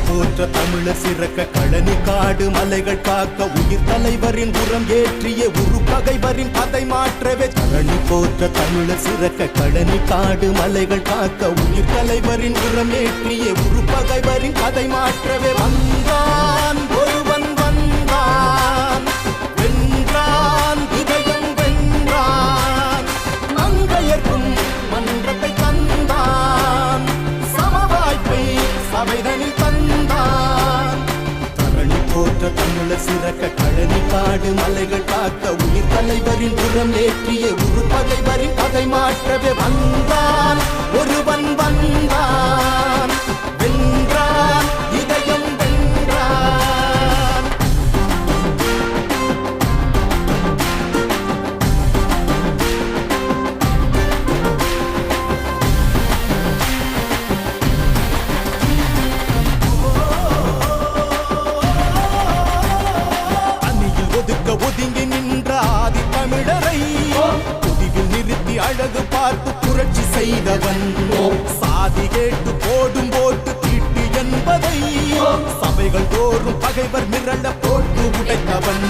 போற்ற தமிழர் சிறக்க கழனி காடு மலைகள் காக்க உயிர் தலைவரின் உரம் ஏற்றிய உரு பகைவரின் கதை மாற்றவே கழனி போற்ற தமிழர் சிறக்க கழனி காடு மலைகள் காக்க உயிர் தலைவரின் உரம் ஏற்றிய உரு பகைவரின் கதை மாற்றவே வந்தான் ஒருவன் வந்தான் வென்றான் இதயம் வென்றான் மங்கையர்க்கும் மன்றத்தை தந்தான் சமவாய்ப்பை சபைதனில் தந்தான் தரணி போற்ற தமிழர் சிறக்க கழனி காடு மலைகள் காக்க உயிர் தலைவரின் உரம் ஏற்றிய உரு பகைவரின் கதை மாற்றவே வந்தான் ஒருவன் வந்தான் வென்றான் இதயம் வென்றான். அணியில் ஒதுக்க ஒதுங்கி நின்ற ஆதி தமிழரை புதிவில் நிறுத்தி அழகு பார்த்து புரட்சி செய்தவன் சாதி கேட்டு போடும் போட்டு தீட்டு என்பதை சபைகள் தோறும் பகைவர் மிரள போட்டு உடைத்தவன்